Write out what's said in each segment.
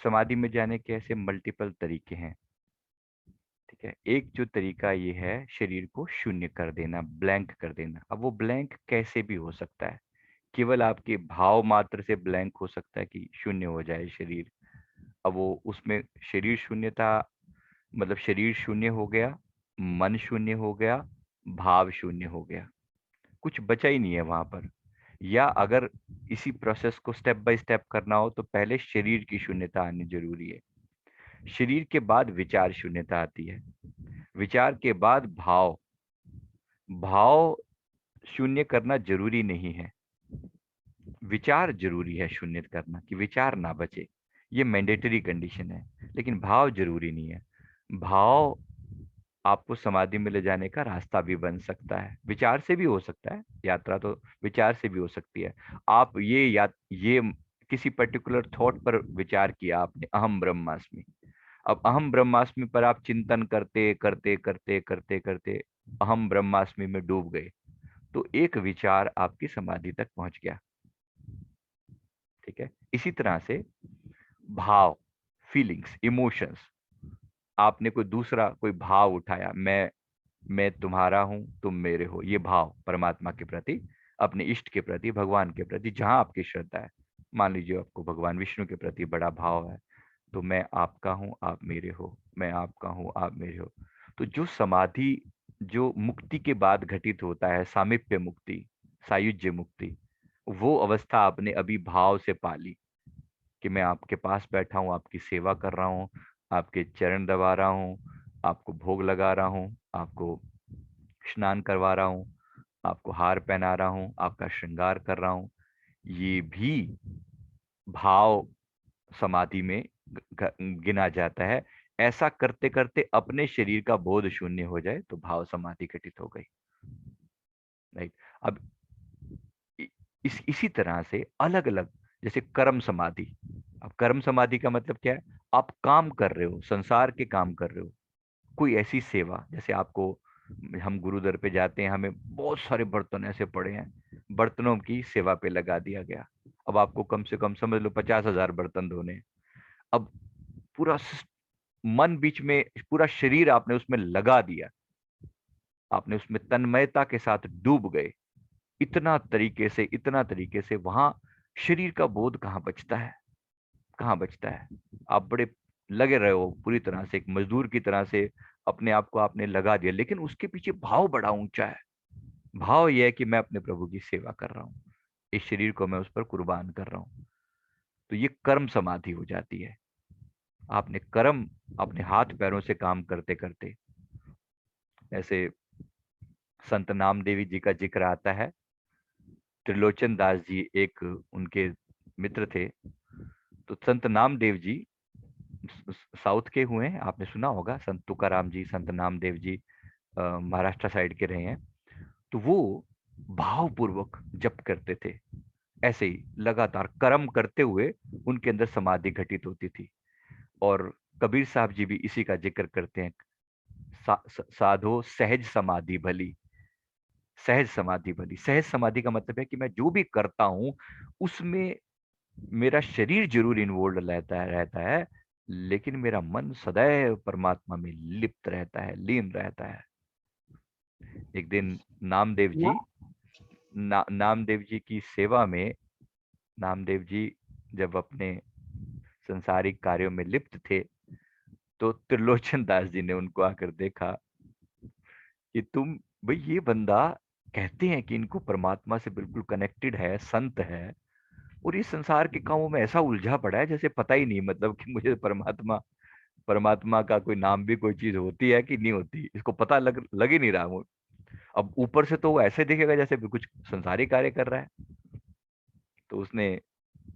समाधि में जाने के ऐसे मल्टीपल तरीके हैं। ठीक है, एक जो तरीका ये है शरीर को शून्य कर देना, ब्लैंक कर देना। अब वो ब्लैंक कैसे भी हो सकता है, केवल आपके भाव मात्र से ब्लैंक हो सकता है कि शून्य हो जाए शरीर। अब वो उसमें शरीर शून्यता मतलब शरीर शून्य हो गया, मन शून्य हो गया, भाव शून्य हो गया, कुछ बचा ही नहीं है वहां पर। या अगर इसी प्रोसेस को स्टेप बाय स्टेप करना हो तो पहले शरीर की शून्यता आनी जरूरी है। शरीर के बाद विचार शून्यता आती है, विचार के बाद भाव। भाव शून्य करना जरूरी नहीं है, विचार जरूरी है शून्य करना कि विचार ना बचे। ये मैंडेटरी कंडीशन है, लेकिन भाव जरूरी नहीं है। भाव आपको समाधि में ले जाने का रास्ता भी बन सकता है, विचार से भी हो सकता है, यात्रा तो विचार से भी हो सकती है। आप ये किसी पर्टिकुलर थॉट पर विचार किया आपने, अहम ब्रह्मास्मि। अब अहम ब्रह्मास्मि पर आप चिंतन करते करते करते करते करते अहम ब्रह्मास्मि में डूब गए, तो एक विचार आपकी समाधि तक पहुंच गया। ठीक है, इसी तरह से भाव, फीलिंग्स, इमोशंस, आपने कोई दूसरा कोई भाव उठाया, मैं तुम्हारा हूं, तुम मेरे हो, ये भाव परमात्मा के प्रति, अपने इष्ट के प्रति, भगवान के प्रति, जहां आपकी श्रद्धा है। मान लीजिए आपको भगवान विष्णु के प्रति बड़ा भाव है, तो मैं आपका हूं, आप मेरे हो, मैं आपका हूं, आप मेरे हो। तो जो समाधि, जो मुक्ति के बाद घटित होता है, सामीप्य मुक्ति, सायुज्य मुक्ति, वो अवस्था आपने अभी भाव से पाली कि मैं आपके पास बैठा हूँ, आपकी सेवा कर रहा हूँ, आपके चरण दबा रहा हूँ, आपको भोग लगा रहा हूँ, आपको स्नान करवा रहा हूँ, आपको हार पहना रहा हूँ, आपका श्रृंगार कर रहा हूँ। ये भी भाव समाधि में गिना जाता है। ऐसा करते करते अपने शरीर का बोध शून्य हो जाए तो भाव समाधि घटित हो गई। राइट। अब इ- इसी तरह से अलग अलग, जैसे कर्म समाधि। अब कर्म समाधि का मतलब क्या है? आप काम कर रहे हो, संसार के काम कर रहे हो, कोई ऐसी सेवा, जैसे आपको, हम गुरुद्वार पे जाते हैं, हमें बहुत सारे बर्तन ऐसे पड़े हैं, बर्तनों की सेवा पे लगा दिया गया। अब आपको कम से कम समझ लो 50,000 बर्तन धोने हैं। अब पूरा मन बीच में, पूरा शरीर आपने उसमें लगा दिया, आपने उसमें तन्मयता के साथ डूब गए। इतना तरीके से वहां शरीर का बोध कहाँ बचता है? कहाँ बचता है? आप बड़े लगे रहे हो पूरी तरह से, एक मजदूर की तरह से अपने आप को आपने लगा दिया, लेकिन उसके पीछे भाव बड़ा ऊंचा है। भाव यह है कि मैं अपने प्रभु की सेवा कर रहा हूँ, इस शरीर को मैं उस पर कुर्बान कर रहा हूँ। तो ये कर्म समाधि हो जाती है। आपने कर्म अपने हाथ पैरों से काम करते करते, ऐसे संत नामदेवी जी का जिक्र आता है। त्रिलोचन दास जी एक उनके मित्र थे। तो संत नामदेव जी साउथ के हुए हैं, आपने सुना होगा, संत तुकाराम जी, संत नामदेव जी महाराष्ट्र साइड के रहे हैं। तो वो भावपूर्वक जप करते थे, ऐसे ही लगातार कर्म करते हुए उनके अंदर समाधि घटित होती थी। और कबीर साहब जी भी इसी का जिक्र करते हैं, साधो सहज समाधि भली। सहज समाधि भली, सहज समाधि का मतलब है कि मैं जो भी करता हूं उसमें मेरा शरीर जरूर इन्वॉल्व रहता है, लेकिन मेरा मन सदैव परमात्मा में लिप्त रहता है, लीन रहता है। एक दिन नामदेव जी, नामदेव जी की सेवा में, नामदेव जी जब अपने संसारिक कार्यों में लिप्त थे, तो त्रिलोचन दास जी ने उनको आकर देखा कि तुम, भाई ये बंदा, कहते हैं कि इनको परमात्मा से बिल्कुल कनेक्टेड है, संत है, और इस संसार के कामों में ऐसा उलझा पड़ा है जैसे पता ही नहीं, मतलब कि मुझे परमात्मा, परमात्मा का कोई नाम भी कोई चीज होती है कि नहीं होती, इसको पता लग ही नहीं रहा वो। अब ऊपर से तो वो ऐसे दिखेगा जैसे भी कुछ संसारी कार्य कर रहा है। तो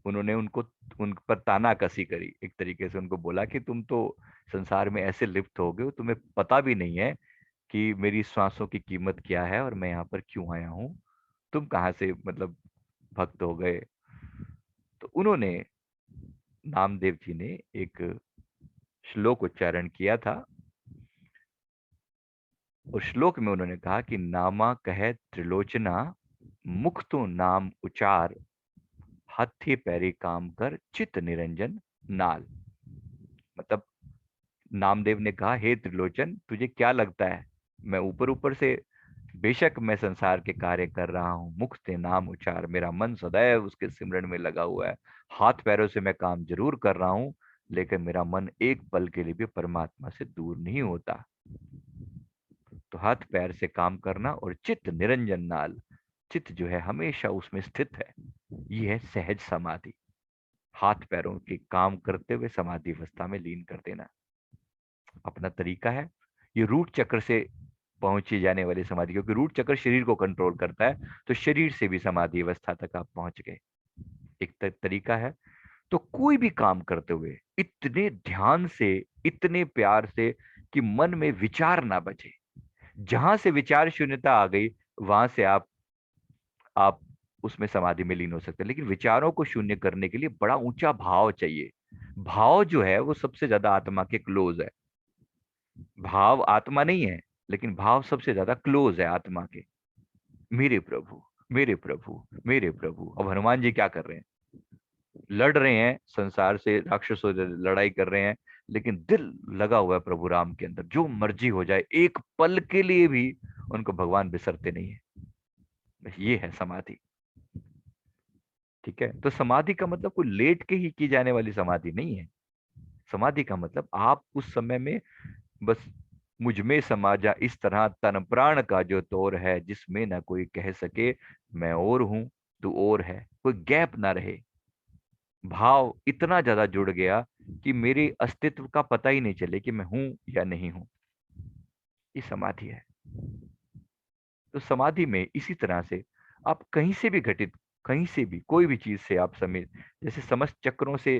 उन्होंने उनको, उन पर ताना कसी करी, एक तरीके से उनको बोला कि तुम तो संसार में ऐसे लिप्त हो गए हो, तुम्हें पता भी नहीं है कि मेरी सांसों की कीमत क्या है और मैं यहाँ पर क्यों आया हूँ। तुम कहाँ से मतलब भक्त हो गए? तो उन्होंने, नामदेव जी ने एक श्लोक उच्चारण किया था। उस श्लोक में उन्होंने कहा कि नामा कहे त्रिलोचना, मुख तो नाम उचार, हाथी पैरी काम कर चित निरंजन नाल। मतलब नामदेव ने कहा, हे त्रिलोचन, तुझे क्या लगता है मैं ऊपर ऊपर से, बेशक मैं संसार के कार्य कर रहा हूँ, मुख से नाम उच्चार, मेरा मन सदैव उसके सिमरन में लगा हुआ है, हाथ पैरों से मैं काम जरूर कर रहा हूँ, लेकिन मेरा मन एक पल के लिए भी परमात्मा से दूर नहीं होता। तो हाथ पैर से काम करना और चित्त निरंजन नाल, चित्त जो है हमेशा उसमें स्थित है, ये है सहज समाधि। हाथ पैरों के काम करते हुए समाधि अवस्था में लीन कर देना अपना तरीका है। ये रूट चक्र से पहुंची जाने वाली समाधि, क्योंकि रूट चक्र शरीर को कंट्रोल करता है, तो शरीर से भी समाधि अवस्था तक आप पहुंच गए। एक तरीका है। तो कोई भी काम करते हुए इतने ध्यान से, इतने प्यार से कि मन में विचार ना बचे। जहां से विचार शून्यता आ गई, वहां से आप उसमें समाधि में लीन हो सकते हैं। लेकिन विचारों को शून्य करने के लिए बड़ा ऊंचा भाव चाहिए। भाव जो है वो सबसे ज्यादा आत्मा के क्लोज है। भाव आत्मा नहीं है, लेकिन भाव सबसे ज्यादा क्लोज है आत्मा के। मेरे प्रभु, मेरे प्रभु, मेरे प्रभु। अब हनुमान जी क्या कर रहे हैं? लड़ रहे हैं संसार से, राक्षसों से लड़ाई कर रहे हैं, लेकिन दिल लगा हुआ है प्रभु राम के अंदर। जो मर्जी हो जाए, एक पल के लिए भी उनको भगवान बिसरते नहीं है। बस ये है समाधि। ठीक है, तो समाधि का मतलब कोई लेट के ही की जाने वाली समाधि नहीं है। समाधि का मतलब आप उस समय में बस, मुझ में समा जा इस तरह तन प्राण का जो तोर है, जिसमें ना कोई कह सके मैं और हूं तू और है, कोई गैप ना रहे। भाव इतना ज्यादा जुड़ गया कि मेरे अस्तित्व का पता ही नहीं चले कि मैं हूं या नहीं हूं। ये समाधि है। तो समाधि में इसी तरह से आप कहीं से भी घटित, कहीं से भी कोई भी चीज से आप समय, जैसे समस्त चक्रों से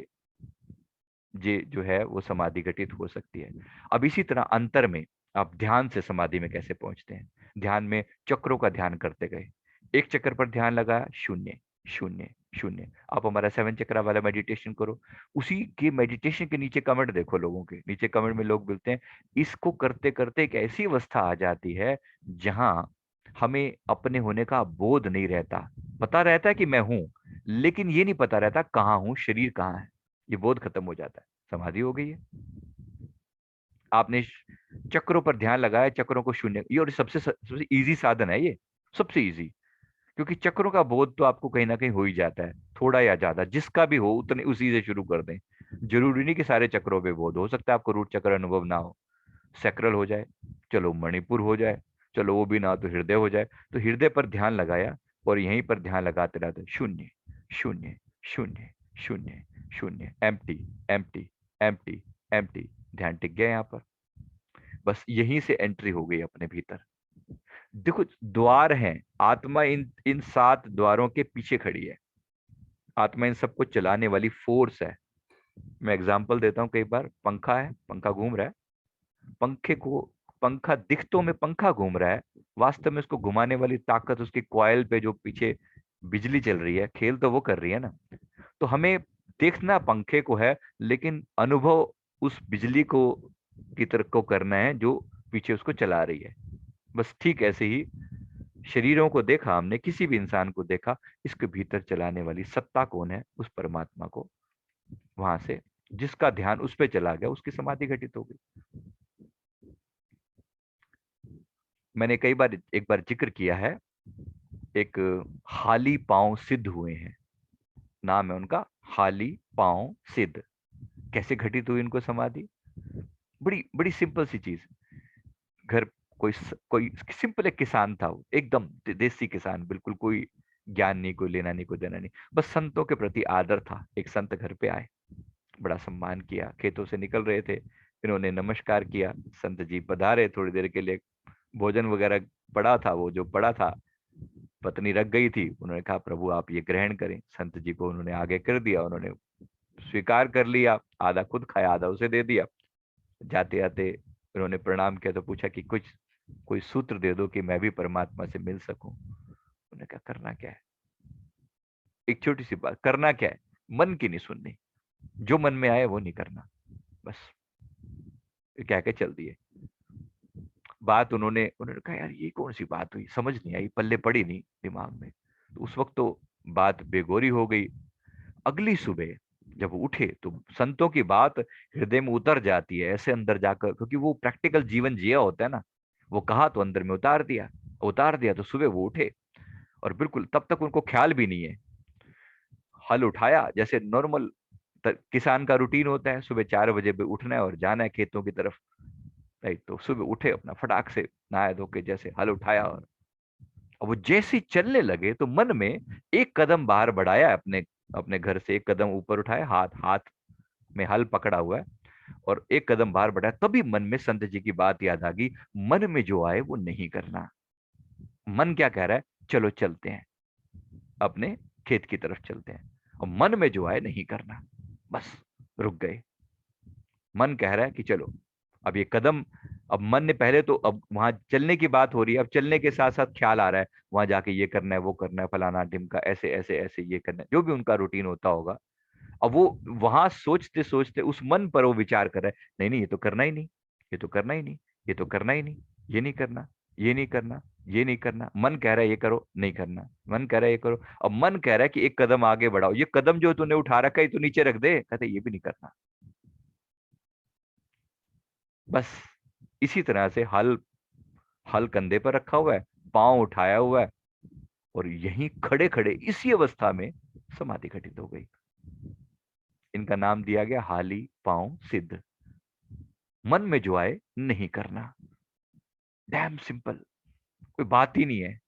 ये जो है वो समाधि घटित हो सकती है। अब इसी तरह अंतर में आप ध्यान से समाधि में कैसे पहुंचते हैं? ध्यान में चक्रों का ध्यान करते गए, एक चक्र पर ध्यान लगाया, शून्य, शून्य, शून्य। आप हमारा 7 चक्रा वाला मेडिटेशन करो। उसी के मेडिटेशन के नीचे कमेंट देखो, लोगों के नीचे कमेंट में लोग बोलते हैं, इसको करते करते एक ऐसी अवस्था आ जाती है जहां हमें अपने होने का बोध नहीं रहता। पता रहता है कि मैं हूं, लेकिन ये नहीं पता रहता कहाँ हूं, शरीर कहाँ है। ये बोध खत्म हो जाता है, समाधि हो गई है। आपने चक्रों पर ध्यान लगाया, चक्रों को शून्य, ये और सबसे सबसे इजी साधन है ये, सबसे इजी। क्योंकि चक्रों का बोध तो आपको कहीं ना कहीं हो ही जाता है, थोड़ा या ज्यादा जिसका भी हो, उतने उसी से शुरू कर दें। जरूरी नहीं कि सारे चक्रों पे बोध हो, सकता है आपको रूट चक्र अनुभव ना हो, सैक्रल हो जाए, चलो मणिपुर हो जाए, चलो वो भी ना तो हृदय हो जाए। तो हृदय पर ध्यान लगाया और यहीं पर ध्यान लगाते रहते, शून्य, शून्य, शून्य, शून्य, शून्य, एम्प्टी, एम्प्टी, एम्प्टी, एम्प्टी। ध्यान टिक गया यहाँ पर। बस यहीं से एंट्री हो गई अपने भीतर। देखो, द्वार हैं, आत्मा इन इन 7 द्वारों के पीछे खड़ी है। आत्मा इन सबको चलाने वाली फोर्स है। मैं एग्जांपल देता हूँ, कई बार पंखा है, पंखा घूम रहा है, पंखे को, पंखा दिखतों में पंखा घूम रहा है, वास्तव में उसको घुमाने वाली ताकत उसकी कॉइल पे जो पीछे बिजली चल रही है, खेल तो वो कर रही है ना। तो हमें देखना पंखे को है, लेकिन अनुभव उस बिजली को की तरफ को करना है जो पीछे उसको चला रही है। बस ठीक ऐसे ही शरीरों को देखा हमने, किसी भी इंसान को देखा, इसके भीतर चलाने वाली सत्ता कौन है? उस परमात्मा को। वहां से जिसका ध्यान उस पे चला गया, उसकी समाधि घटित हो गई। मैंने कई बार, एक बार जिक्र किया है, एक हाली पांव सिद्ध हुए हैं, नाम है उनका हाली पांव सिद्ध। कैसे घटित हुई इनको समाधि? बड़ी बड़ी सिंपल सी चीज। घर, कोई सिंपल एक किसान था, वो एकदम देसी किसान, बिल्कुल कोई ज्ञान नहीं, कोई लेना नहीं, कोई देना नहीं, बस संतों के प्रति आदर था। एक संत घर पे आए, बड़ा सम्मान किया, खेतों से निकल रहे थे, इन्होंने नमस्कार किया, संत जी पधारे, थोड़ी देर के लिए भोजन वगैरह पड़ा था, वो जो पड़ा था, पत्नी रख गई थी, उन्होंने कहा प्रभु आप ये ग्रहण करें। संत जी को उन्होंने आगे कर दिया, उन्होंने स्वीकार कर लिया, आधा खुद खाया, आधा उसे दे दिया। जाते जाते उन्होंने प्रणाम किया तो पूछा कि कुछ कोई सूत्र दे दो कि मैं भी परमात्मा से मिल सकूं। उन्होंने कहा करना क्या है? एक छोटी सी बात, करना क्या है? मन की नहीं सुननी, जो मन में आए वो नहीं करना, बस। कह के चल दिए। बात उन्होंने उन्होंने कहा यार ये कौन सी बात हुई, समझ नहीं आई, पल्ले पड़ी नहीं दिमाग में। तो उस वक्त तो बात बेगोरी हो गई। अगली सुबह जब वो उठे तो संतों की बात हृदय में उतर जाती है ऐसे अंदर जाकर, क्योंकि वो प्रैक्टिकल जीवन जिया होता है ना। वो कहा तो अंदर में उतार दिया, उतार दिया तो सुबह वो उठे। और बिल्कुल तब तक उनको ख्याल भी नहीं है। हल उठाया जैसे नॉर्मल किसान का रूटीन होता है, सुबह 4 बजे पे उठना है और जाना है खेतों की तरफ। राइट, तो सुबह उठे अपना फटाक से नहाए धो के जैसे हल उठाया, और अब वो जैसे ही चलने लगे तो मन में एक कदम बाहर बढ़ाया, अपने अपने घर से एक कदम ऊपर उठाया, हाथ हाथ में हल पकड़ा हुआ है, और एक कदम बाहर बढ़ाया, तभी मन में संत जी की बात याद आ गई। मन में जो आए वो नहीं करना। मन क्या कह रहा है, चलो चलते हैं, अपने खेत की तरफ चलते हैं, और मन में जो आए नहीं करना। बस रुक गए। मन कह रहा है कि चलो, अब ये कदम, अब मन ने पहले तो, अब वहां चलने की बात हो रही है, अब चलने के साथ साथ ख्याल आ रहा है वहां जाके ये करना है वो करना है फलाना ढिमका, ऐसे ऐसे ऐसे ये करना है, जो भी उनका रूटीन होता होगा। अब वो वहां सोचते सोचते उस मन पर वो विचार कर रहा है, नहीं नहीं ये तो करना ही नहीं, ये तो करना ही नहीं, ये तो करना ही नहीं, ये नहीं करना, ये नहीं करना, ये नहीं करना। मन कह रहा है ये करो, नहीं करना। मन कह रहा है ये करो, अब मन कह रहा है कि एक कदम आगे बढ़ाओ, ये कदम जो तूने उठा रखा है ये तो नीचे रख दे, कहते ये भी नहीं करना। बस इसी तरह से हल, हल कंधे पर रखा हुआ है, पांव उठाया हुआ है, और यहीं खड़े खड़े इसी अवस्था में समाधि घटित हो गई। इनका नाम दिया गया हाली पांव सिद्ध। मन में जो आए नहीं करना। डैम सिंपल, कोई बात ही नहीं है।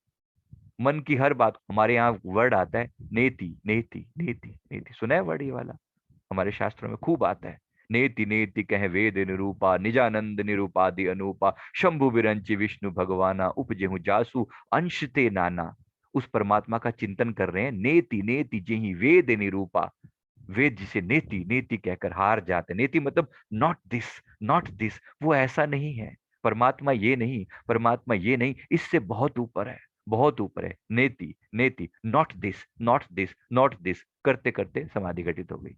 मन की हर बात, हमारे यहाँ वर्ड आता है नेति नेति नेति नेति, सुना है वर्ड ये वाला? हमारे शास्त्रों में खूब आता है। नेति नेति कह वेद निरूपा, निजानंद निरूपादि अनूपा, शंभु विरंचि विष्णु भगवाना, उपजेहु जासु अंश ते नाना। उस परमात्मा का चिंतन कर रहे हैं। नेति नेति जेहि वेद निरूपा, वेद जिसे नेति नेति कहकर हार जाते। नेति मतलब नॉट दिस, नॉट दिस, वो ऐसा नहीं है। परमात्मा ये नहीं, परमात्मा ये नहीं, इससे बहुत ऊपर है, बहुत ऊपर है। नेति नेति, not this, not this, not this, करते करते समाधि घटित हो गई।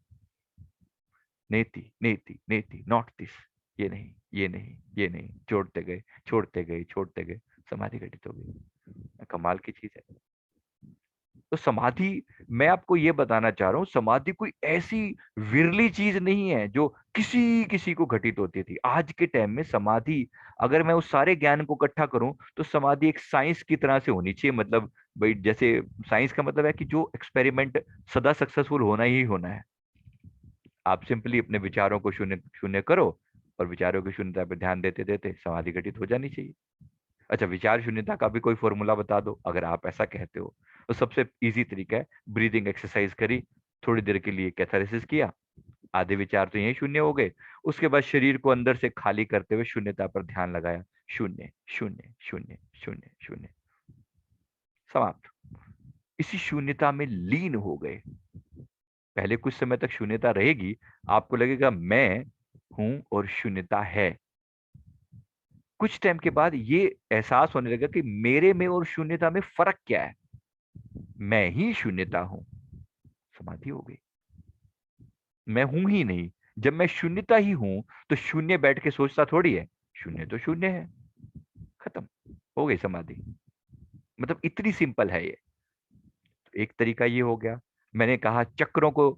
नेति नेति नेति, नॉट दिस, ये नहीं, ये नहीं, ये नहीं, छोड़ते गए, छोड़ते गए, छोड़ते गए, समाधि घटित हो गई। कमाल की चीज है। तो समाधि, मैं आपको ये बताना चाह रहा हूं, समाधि कोई ऐसी विरली चीज नहीं है जो किसी किसी को घटित होती थी। आज के टाइम में समाधि, अगर मैं उस सारे ज्ञान को इकट्ठा करूं तो समाधि एक साइंस की तरह से होनी चाहिए। मतलब भाई, जैसे साइंस का मतलब है कि जो एक्सपेरिमेंट सदा सक्सेसफुल होना ही होना है। आप सिंपली अपने विचारों को शून्य शून्य करो, और विचारों की शून्यता पर ध्यान देते देते समाधि घटित हो जानी चाहिए। अच्छा, विचार शून्यता का भी कोई फॉर्मूला बता दो अगर आप ऐसा कहते हो। तो सबसे इजी तरीका है, ब्रीदिंग एक्सरसाइज करी, थोड़ी देर के लिए कैथारेसिस किया, आधे विचार तो यही शून्य हो गए। उसके बाद शरीर को अंदर से खाली करते हुए शून्यता पर ध्यान लगाया, शून्य शून्य शून्य शून्य शून्य, समाप्त। इसी शून्यता में लीन हो गए। पहले कुछ समय तक शून्यता रहेगी, आपको लगेगा मैं हूं और शून्यता है। कुछ टाइम के बाद ये एहसास होने लगा कि मेरे में और शून्यता में फर्क क्या है, मैं ही शून्यता हूं। समाधि हो गई। मैं हूं ही नहीं। जब मैं शून्यता ही हूं तो शून्य बैठ के सोचता थोड़ी है, शून्य तो शून्य है, खत्म, हो गई समाधि। मतलब इतनी सिंपल है ये। तो एक तरीका ये हो गया। मैंने कहा चक्रों को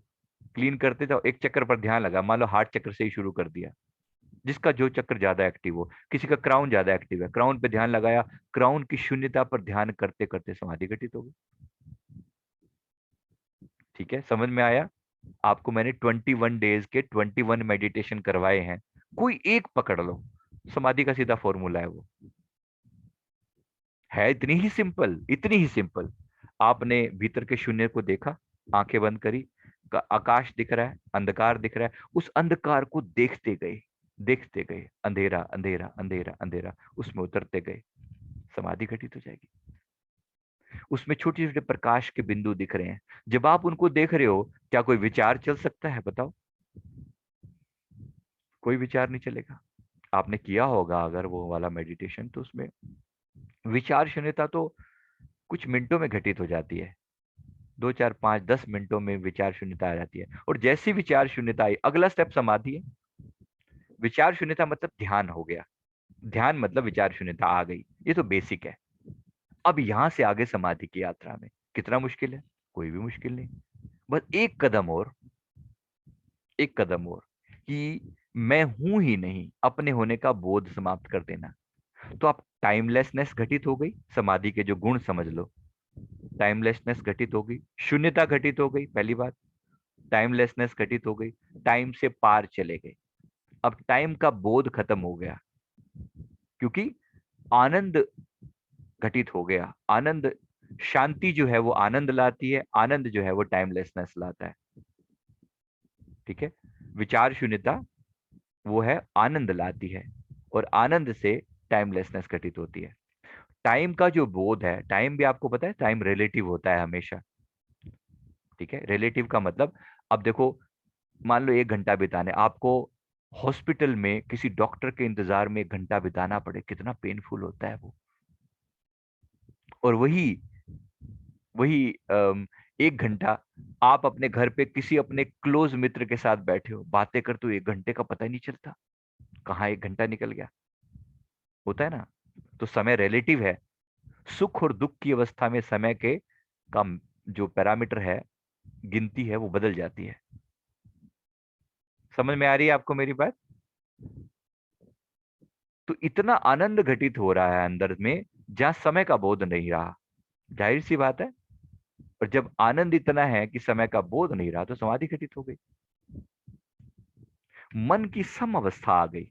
क्लीन करते थे, एक चक्र पर ध्यान लगा, मान लो हार्ट चक्र से ही शुरू कर दिया, जिसका जो चक्र ज्यादा एक्टिव हो। किसी का क्राउन ज्यादा एक्टिव है, क्राउन पे ध्यान लगाया, क्राउन की शून्यता पर ध्यान करते करते समाधि घटित हो गई। ठीक है, समझ में आया? आपको मैंने 21 डेज के 21 मेडिटेशन करवाए हैं, कोई एक पकड़ लो, समाधि का सीधा फॉर्मूला है वो। है इतनी ही सिंपल, इतनी ही सिंपल। आपने भीतर के शून्य को देखा, आंखें बंद करी, आकाश दिख रहा है, अंधकार दिख रहा है, उस अंधकार को देखते गए, देखते गए, अंधेरा अंधेरा अंधेरा अंधेरा, उसमें उतरते गए, समाधि घटित हो जाएगी। उसमें छोटे छोटे प्रकाश के बिंदु दिख रहे हैं। जब आप उनको देख रहे हो, क्या कोई विचार चल सकता है बताओ? कोई विचार नहीं चलेगा। आपने किया होगा अगर वो वाला मेडिटेशन, तो उसमें विचार शून्यता तो कुछ मिनटों में घटित हो जाती है। 2 4 5 10 मिनटों में विचार शून्यता आ जाती है। और जैसी विचार शून्यता आई, अगला स्टेप समाधि है। विचार शून्यता मतलब ध्यान हो गया, ध्यान मतलब विचार शून्यता आ गई, ये तो बेसिक है। अब यहां से आगे समाधि की यात्रा में कितना मुश्किल है? कोई भी मुश्किल नहीं, बस एक कदम और, एक कदम और, कि मैं हूं ही नहीं, अपने होने का बोध समाप्त कर देना। तो आप टाइमलेसनेस घटित हो गई, समाधि के जो गुण समझ लो। टाइमलेसनेस घटित हो गई, शून्यता घटित हो गई, पहली बात। टाइमलेसनेस घटित हो गई, टाइम से पार चले गए। अब टाइम का बोध खत्म हो गया, क्योंकि आनंद घटित हो गया। आनंद, शांति जो है वो आनंद लाती है, आनंद जो है वो टाइमलेसनेस लाता है। ठीक है, विचार शून्यता वो है आनंद लाती है, और आनंद से टाइमलेसनेस घटित होती है। टाइम का जो बोध है, टाइम भी आपको पता है टाइम रिलेटिव होता है हमेशा। ठीक है, रिलेटिव का मतलब, अब देखो, मान लो 1 घंटा बिताने आपको हॉस्पिटल में किसी डॉक्टर के इंतजार में 1 घंटा बिताना पड़े, कितना पेनफुल होता है वो। और वही वही 1 घंटा आप अपने घर पे किसी अपने क्लोज मित्र के साथ बैठे हो, बातें करते हो, 1 घंटे का पता ही नहीं चलता कहाँ 1 घंटा निकल गया। होता है ना। तो समय रिलेटिव है। सुख और दुख की अवस्था में समय के का जो पैरामीटर है, गिनती है, वो बदल जाती है। समझ में आ रही है आपको मेरी बात? तो इतना आनंद घटित हो रहा है अंदर में, जहां समय का बोध नहीं रहा। जाहिर सी बात है। और जब आनंद इतना है कि समय का बोध नहीं रहा, तो समाधि घटित हो गई, मन की सम अवस्था आ गई।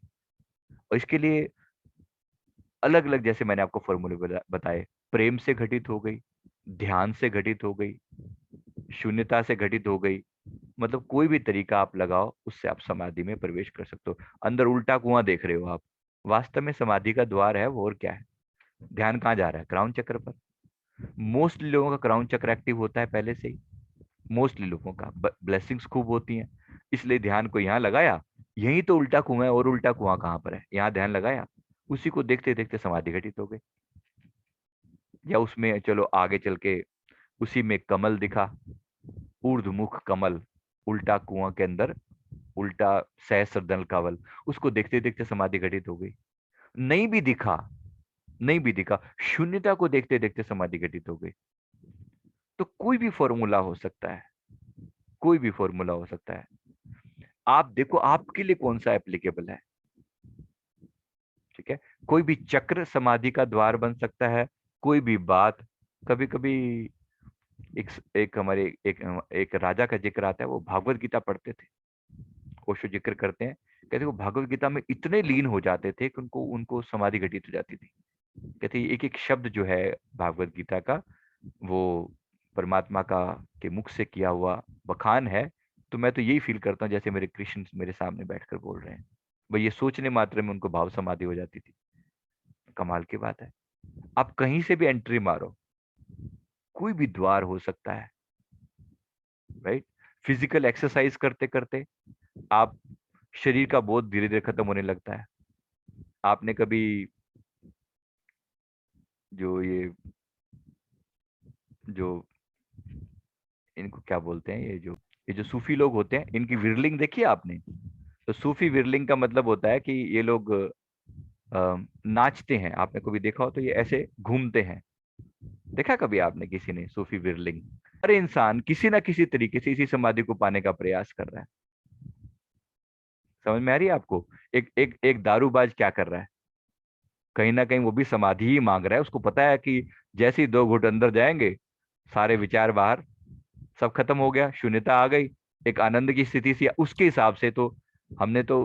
और इसके लिए अलग अलग, जैसे मैंने आपको फॉर्मूले बताए, प्रेम से घटित हो गई, ध्यान से घटित हो गई, शून्यता से घटित हो गई। मतलब कोई भी तरीका आप लगाओ, उससे आप समाधि में प्रवेश कर सकते हो। अंदर उल्टा कुआं देख रहे हो आप, वास्तव में समाधि का द्वार है वो, और क्या है। ध्यान कहाँ जा रहा है? क्राउन चक्र पर। मोस्टली लोगों का क्राउन चक्र एक्टिव होता है पहले से ही। मोस्टली लोगों का ब्लेसिंग्स खूब होती हैं, इसलिए ध्यान को यहाँ लगाया। यही तो उल्टा कुआं है, और उल्टा कुआं कहाँ पर है? यहाँ ध्यान लगाया, उसी को देखते देखते समाधि घटित हो गई। या उसमें चलो आगे चल के, उसी में कमल दिखा, ऊर्ध्वमुख कमल, उल्टा कुआं के अंदर, उल्टा सहस्त्र दल कवल, उसको देखते देखते समाधि घटित हो गई। नहीं भी दिखा, नहीं भी दिखा, शून्यता को देखते देखते समाधि घटित हो गई। तो कोई भी फॉर्मूला हो सकता है, कोई भी फॉर्मूला हो सकता है। आप देखो आपके लिए कौन सा एप्लीकेबल है। ठीक है, कोई भी चक्र समाधि का द्वार बन सकता है, कोई भी बात। कभी कभी एक एक हमारे एक एक राजा का जिक्र आता है, वो भागवत गीता पढ़ते थे। ओशो जिक्र करते हैं, कहते वो भागवत गीता में इतने लीन हो जाते थे कि उनको उनको समाधि घटित हो जाती थी। कहते एक एक शब्द जो है भागवत गीता का, वो परमात्मा का के मुख से किया हुआ बखान है। तो मैं तो यही फील करता हूँ जैसे मेरे कृष्ण मेरे सामने बैठकर बोल रहे हैं। भाई ये सोचने मात्र में उनको भाव समाधि हो जाती थी। कमाल की बात है। आप कहीं से भी एंट्री मारो, कोई भी द्वार हो सकता है, राइट। फिजिकल एक्सरसाइज करते करते आप, शरीर का बोध धीरे धीरे खत्म होने लगता है। आपने कभी जो जो इनको क्या बोलते हैं, ये जो सूफी लोग होते हैं, इनकी विरलिंग देखी है आपने? तो सूफी विरलिंग का मतलब होता है कि ये लोग नाचते हैं। आपने कभी देखा हो तो ये ऐसे घूमते हैं। देखा कभी आपने किसी ने सूफी विरलिंग? हर इंसान किसी ना किसी तरीके से इसी समाधि को पाने का प्रयास कर रहा है। समझ में आ रही है आपको? एक एक एक दारूबाज क्या कर रहा है? कहीं ना कहीं वो भी समाधि ही मांग रहा है। उसको पता है कि जैसे ही 2 घूंट अंदर जाएंगे, सारे विचार बाहर, सब खत्म हो गया, शून्यता आ गई, एक आनंद की स्थिति सी। उसके हिसाब से तो, हमने तो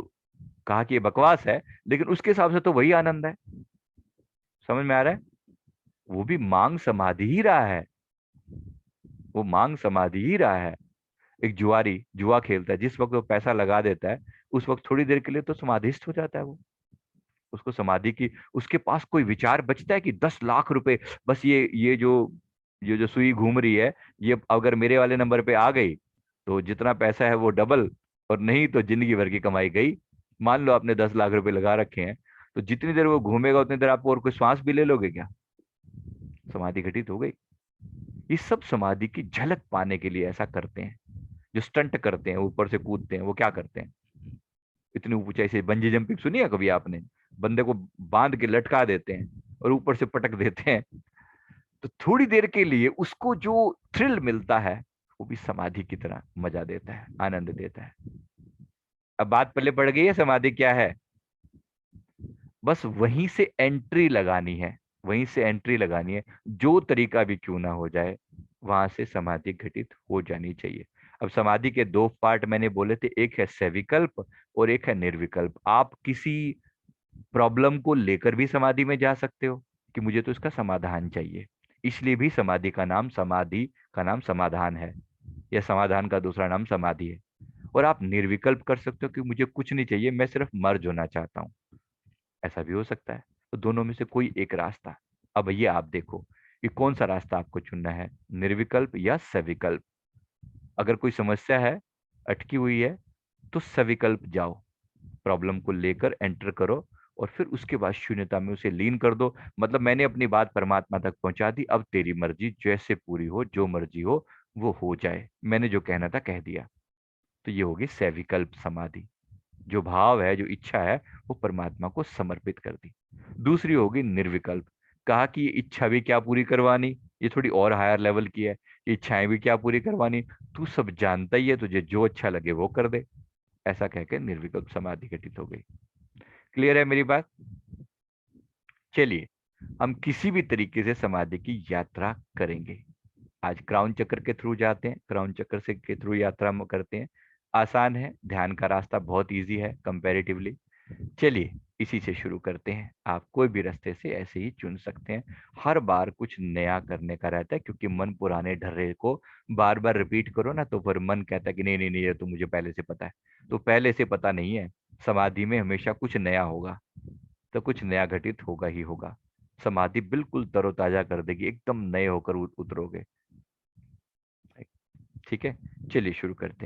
कहा कि ये बकवास है, लेकिन उसके हिसाब से तो वही आनंद है। समझ में आ रहा है? वो भी मांग समाधि ही रहा है, वो मांग समाधि ही रहा है। एक जुआरी जुआ खेलता है, जिस वक्त वो पैसा लगा देता है, उस वक्त थोड़ी देर के लिए तो समाधिस्थ हो जाता है वो। उसको समाधि की, उसके पास कोई विचार बचता है कि 10 लाख रुपए, बस ये जो सुई घूम रही है, ये अगर मेरे वाले नंबर पे आ गई तो जितना पैसा है वो डबल, और नहीं तो जिंदगी भर की कमाई गई। मान लो आपने 10 लाख रुपए लगा रखे हैं, तो जितनी देर वो घूमेगा उतनी देर आप और कोई श्वास भी ले लोगे क्या? समाधि घटित हो गई। ये सब समाधि की झलक पाने के लिए ऐसा करते हैं। जो स्टंट करते हैं, ऊपर से कूदते हैं, वो क्या करते हैं? इतनी ऊंचाई से बंजी जंपिंग सुनी है कभी आपने? बंदे को बांध के लटका देते हैं और ऊपर से पटक देते हैं। तो थोड़ी देर के लिए उसको जो थ्रिल मिलता है, वो भी समाधि की तरह मजा देता है, आनंद देता है। अब बात पल्ले पड़ गई है समाधि क्या है। बस वहीं से एंट्री लगानी है, वहीं से एंट्री लगानी है, जो तरीका भी क्यों ना हो जाए, वहां से समाधि घटित हो जानी चाहिए। अब समाधि के दो पार्ट मैंने बोले थे, एक है सविकल्प और एक है निर्विकल्प। आप किसी प्रॉब्लम को लेकर भी समाधि में जा सकते हो कि मुझे तो इसका समाधान चाहिए, इसलिए भी समाधि का नाम समाधान है, या समाधान का दूसरा नाम समाधि है। और आप निर्विकल्प कर सकते हो कि मुझे कुछ नहीं चाहिए, मैं सिर्फ मर्ज होना चाहता हूँ, ऐसा भी हो सकता है। तो दोनों में से कोई एक रास्ता। अब ये आप देखो कि कौन सा रास्ता आपको चुनना है, निर्विकल्प या सविकल्प। अगर कोई समस्या है, अटकी हुई है, तो सविकल्प जाओ, प्रॉब्लम को लेकर एंटर करो और फिर उसके बाद शून्यता में उसे लीन कर दो। मतलब मैंने अपनी बात परमात्मा तक पहुंचा दी, अब तेरी मर्जी जैसे पूरी हो, जो मर्जी हो वो जाए, मैंने जो कहना था कह दिया। तो ये होगी सैविकल्प समाधि, जो भाव है, जो इच्छा है, वो परमात्मा को समर्पित कर दी। दूसरी होगी निर्विकल्प। कहा कि ये इच्छा भी क्या पूरी करवानी, ये थोड़ी और हायर लेवल की है, ये इच्छाएं भी क्या पूरी करवानी, तू सब जानता ही है, तुझे जो अच्छा लगे वो कर दे। ऐसा कहकर निर्विकल्प समाधि घटित हो गई। क्लियर है मेरी बात। चलिए, हम किसी भी तरीके से समाधि की यात्रा करेंगे। आज क्राउन चक्र के थ्रू जाते हैं, क्राउन चक्र से के थ्रू यात्रा हम करते हैं। आसान है, ध्यान का रास्ता बहुत इजी है कंपैरेटिवली। चलिए, इसी से शुरू करते हैं। आप कोई भी रास्ते से ऐसे ही चुन सकते हैं। हर बार कुछ नया करने का रहता है, क्योंकि मन पुराने ढर्रे को बार बार रिपीट करो ना, तो फिर मन कहता है कि नहीं नहीं नहीं, ये तो मुझे पहले से पता है। तो पहले से पता नहीं है, समाधि में हमेशा कुछ नया होगा, तो कुछ नया घटित होगा ही होगा। समाधि बिल्कुल तरोताजा कर देगी, एकदम नए होकर उतरोगे। ठीक है, चलिए शुरू करते हैं।